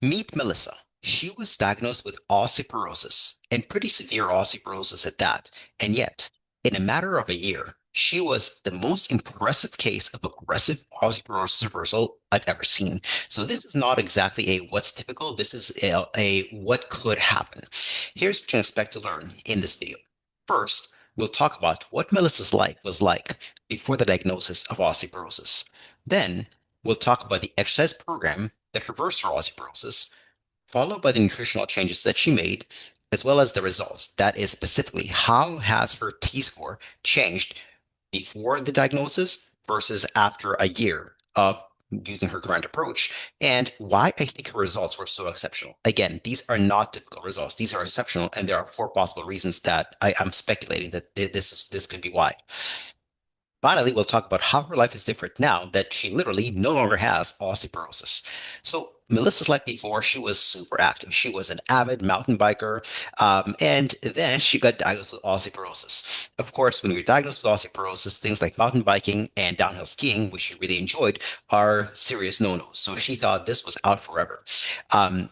Meet Melissa. She was diagnosed with osteoporosis, and pretty severe osteoporosis at that. And yet, in a matter of a year, she was the most impressive case of aggressive osteoporosis reversal I've ever seen. So this is not exactly a what's typical. This is a what could happen. Here's what you can expect to learn in this video. First, we'll talk about what Melissa's life was like before the diagnosis of osteoporosis. Then, we'll talk about the exercise program that reversed her osteoporosis, followed by the nutritional changes that she made, as well as the results. That is specifically how has her T-score changed before the diagnosis versus after a year of using her current approach, and why I think her results were so exceptional. Again, these are not typical results. These are exceptional, and there are four possible reasons that I'm speculating that this could be why. Finally, we'll talk about how her life is different now that she literally no longer has osteoporosis. So, Melissa's life before, she was super active. She was an avid mountain biker, and then she got diagnosed with osteoporosis. Of course, when you're diagnosed with osteoporosis, things like mountain biking and downhill skiing, which she really enjoyed, are serious no-nos. So she thought this was out forever. Um,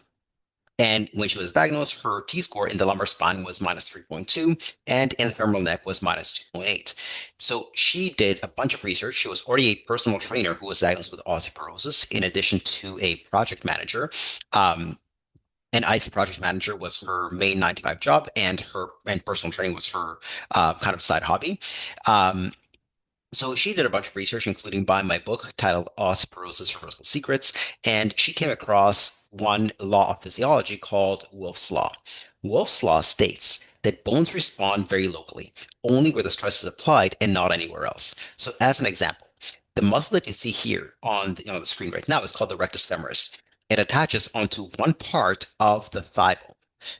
and when she was diagnosed, her T score in the lumbar spine was minus 3.2, and in the femoral neck was minus 2.8. So she did a bunch of research. She was already a personal trainer who was diagnosed with osteoporosis, in addition to a project manager. Um, and IT project manager was her main 9 to 5 job, and her and personal training was her kind of side hobby. Um, so she did a bunch of research, including buying my book titled Osteoporosis Reversal Secrets, and she came across one law of physiology called Wolff's Law. Wolff's Law states that bones respond very locally, only where the stress is applied and not anywhere else. So as an example, the muscle that you see here on the screen right now is called the rectus femoris. It attaches onto one part of the thigh bone,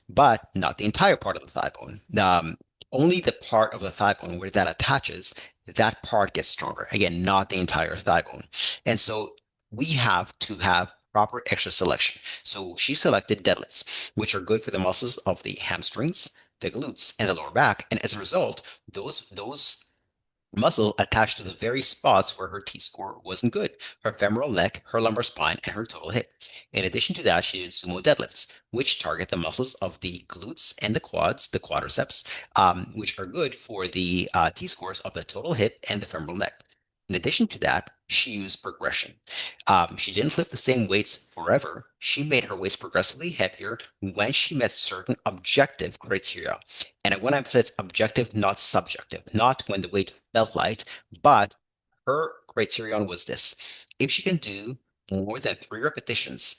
but not the entire part of the thigh bone. Only the part of the thigh bone where that attaches, that part gets stronger. Again, not the entire thigh bone. And so we have to have proper exercise selection. So she selected deadlifts, which are good for the muscles of the hamstrings, the glutes, and the lower back. And as a result, those muscle attached to the very spots where her T-score wasn't good: her femoral neck, her lumbar spine, and her total hip. In addition to that, she did sumo deadlifts, which target the muscles of the glutes and the quads, the quadriceps, which are good for the T-scores of the total hip and the femoral neck. In addition to that, she used progression. She didn't lift the same weights forever. She made her weights progressively heavier when she met certain objective criteria. And when I emphasize objective, not subjective, not when the weight felt light, but her criterion was this: if she can do more than 3 repetitions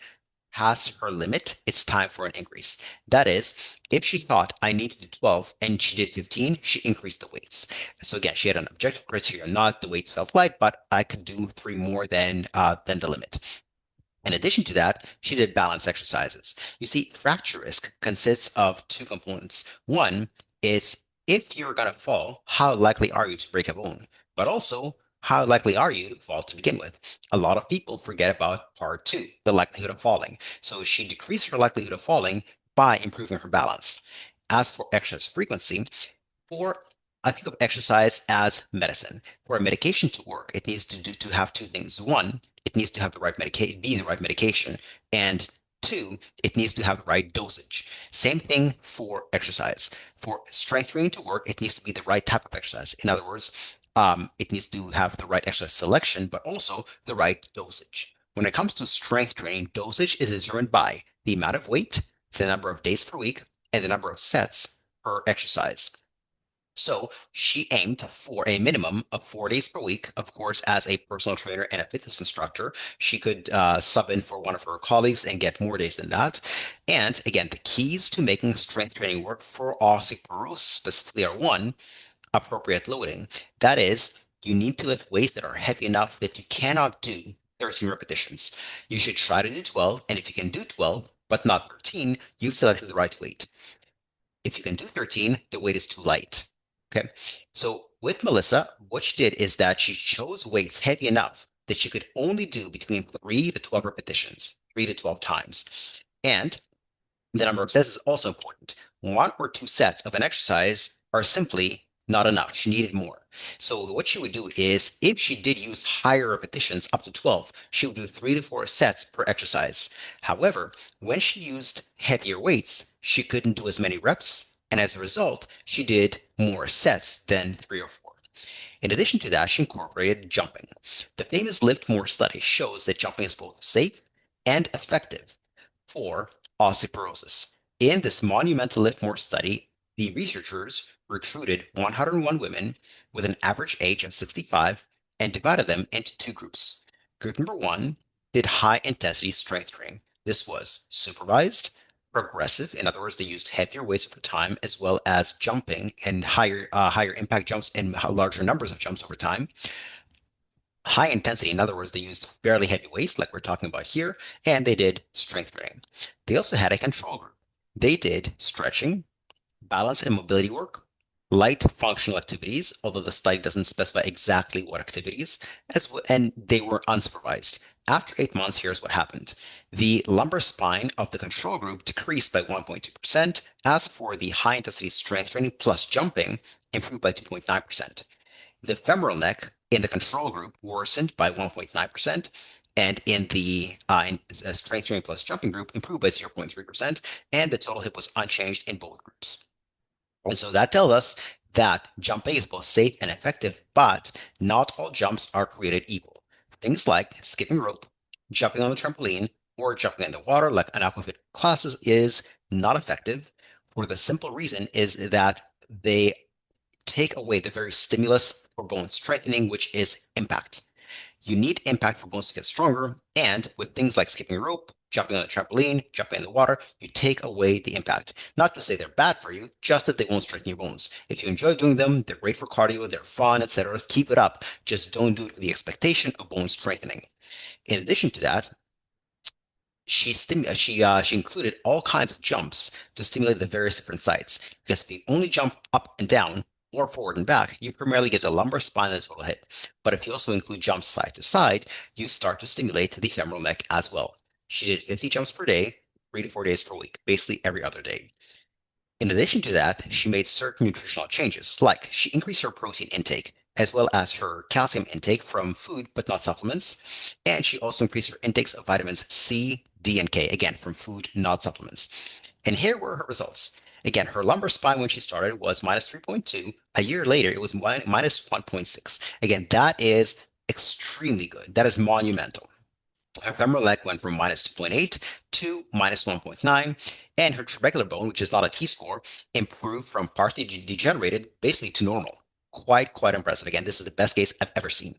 past her limit, it's time for an increase. That is, if she thought I need to do 12 and she did 15, she increased the weights. So again, she had an objective criteria, not the weights felt light, but I could do 3 more than the limit. In addition to that, she did balance exercises. You see, fracture risk consists of two components. One is, if you're going to fall, how likely are you to break a bone? But also, how likely are you to fall to begin with? A lot of people forget about part two, the likelihood of falling. So she decreased her likelihood of falling by improving her balance. As for exercise frequency, for I think of exercise as medicine. For a medication to work, it needs to have two things. One, it needs to have the right medication, be the right medication, and two, it needs to have the right dosage. Same thing for exercise. For strength training to work, it needs to be the right type of exercise. In other words, it needs to have the right exercise selection, but also the right dosage. When it comes to strength training, dosage is determined by the amount of weight, the number of days per week, and the number of sets per exercise. So she aimed for a minimum of 4 days per week. Of course, as a personal trainer and a fitness instructor, she could sub in for one of her colleagues and get more days than that. And again, the keys to making strength training work for osteoporosis specifically are: one, appropriate loading. That is, you need to lift weights that are heavy enough that you cannot do 13 repetitions. You should try to do 12, and if you can do 12, but not 13, you've selected the right weight. If you can do 13, the weight is too light. Okay. So with Melissa, what she did is that she chose weights heavy enough that she could only do between 3 to 12 repetitions, 3 to 12 times. And the number of sets is also important. 1 or 2 sets of an exercise are simply not enough. She needed more. So what she would do is, if she did use higher repetitions, up to 12, she would do 3 to 4 sets per exercise. However, when she used heavier weights, she couldn't do as many reps, and as a result, she did more sets than 3 or 4. In addition to that, she incorporated jumping. The famous LIFTMOR study shows that jumping is both safe and effective for osteoporosis. In this monumental LIFTMOR study, the researchers recruited 101 women with an average age of 65 and divided them into two groups. Group number one did high intensity strength training. This was supervised, progressive. In other words, they used heavier weights over time, as well as jumping and higher impact jumps and larger numbers of jumps over time. High intensity, in other words, they used fairly heavy weights, like we're talking about here, and they did strength training. They also had a control group. They did stretching, balance and mobility work, light functional activities, although the study doesn't specify exactly what activities, and they were unsupervised. After 8 months, here's what happened. The lumbar spine of the control group decreased by 1.2%. As for the high intensity strength training plus jumping, improved by 2.9%. The femoral neck in the control group worsened by 1.9%, and in the strength training plus jumping group improved by 0.3%, and the total hip was unchanged in both groups. And so that tells us that jumping is both safe and effective, but not all jumps are created equal. Things like skipping rope, jumping on the trampoline, or jumping in the water, like an aquafit classes, is not effective for the simple reason is that they take away the very stimulus for bone strengthening, which is impact. You need impact for bones to get stronger, and with things like skipping rope, jumping on a trampoline, jumping in the water, you take away the impact. Not to say they're bad for you, just that they won't strengthen your bones. If you enjoy doing them, they're great for cardio, they're fun, etc. Keep it up. Just don't do it with the expectation of bone strengthening. In addition to that, she included all kinds of jumps to stimulate the various different sites. Because if you only jump up and down or forward and back, you primarily get the lumbar spine and the total hip. But if you also include jumps side to side, you start to stimulate the femoral neck as well. She did 50 jumps per day, 3 to 4 days per week, basically every other day. In addition to that, she made certain nutritional changes, like she increased her protein intake as well as her calcium intake from food, but not supplements. And she also increased her intakes of vitamins C, D, and K, again, from food, not supplements. And here were her results. Again, her lumbar spine when she started was minus 3.2. A year later, it was minus 1.6. Again, that is extremely good. That is monumental. Her femoral leg went from minus 2.8 to minus 1.9, and her trabecular bone, which is not a T-score, improved from partially degenerated basically to normal. Quite impressive. Again, this is the best case I've ever seen.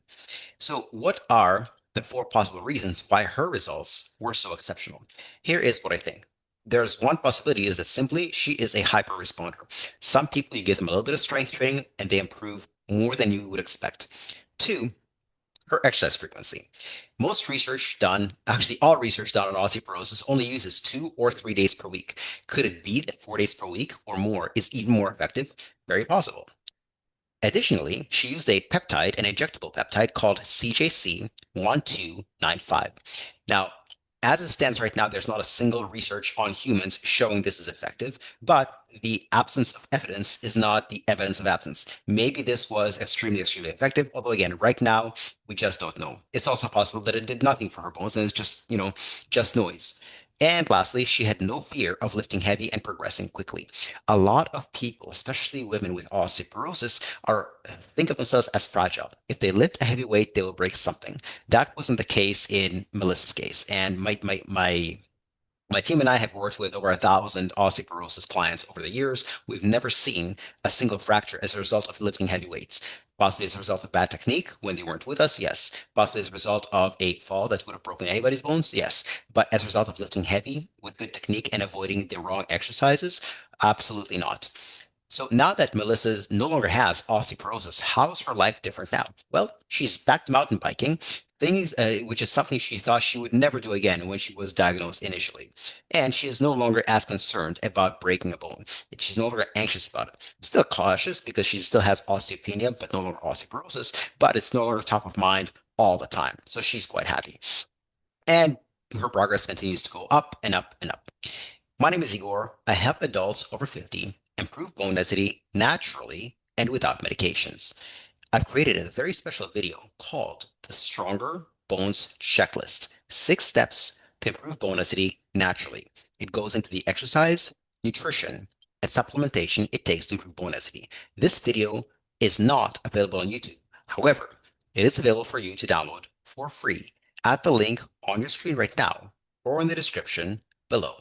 So what are the four possible reasons why her results were so exceptional? Here is what I think. There's one possibility is that simply she is a hyper responder. Some people, you give them a little bit of strength training and they improve more than you would expect. Two, her exercise frequency. Most research done, actually all research done on osteoporosis only uses 2 or 3 days per week. Could it be that 4 days per week or more is even more effective? Very possible. Additionally, she used a peptide, an injectable peptide called CJC 1295. Now, as it stands right now, there's not a single research on humans showing this is effective, but the absence of evidence is not the evidence of absence. Maybe this was extremely effective, although again, right now, we just don't know. It's also possible that it did nothing for her bones and it's just, just noise. And lastly, she had no fear of lifting heavy and progressing quickly. A lot of people, especially women with osteoporosis, are think of themselves as fragile. If they lift a heavy weight, they will break something. That wasn't the case in Melissa's case. And my team and I have worked with over 1,000 osteoporosis clients over the years. We've never seen a single fracture as a result of lifting heavy weights. Possibly as a result of bad technique when they weren't with us, yes. Possibly as a result of a fall that would have broken anybody's bones, yes. But as a result of lifting heavy with good technique and avoiding the wrong exercises, absolutely not. So now that Melissa no longer has osteoporosis, how is her life different now? Well, she's back to mountain biking, things which is something she thought she would never do again when she was diagnosed initially. And she is no longer as concerned about breaking a bone. She's no longer anxious about it. Still cautious because she still has osteopenia, but no longer osteoporosis, but it's no longer top of mind all the time. So she's quite happy. And her progress continues to go up and up and up. My name is Igor. I help adults over 50 improve bone density naturally and without medications. I've created a very special video called the Stronger Bones Checklist, 6 steps to improve bone density naturally. It goes into the exercise, nutrition, and supplementation it takes to improve bone density. This video is not available on YouTube. However, it is available for you to download for free at the link on your screen right now or in the description below.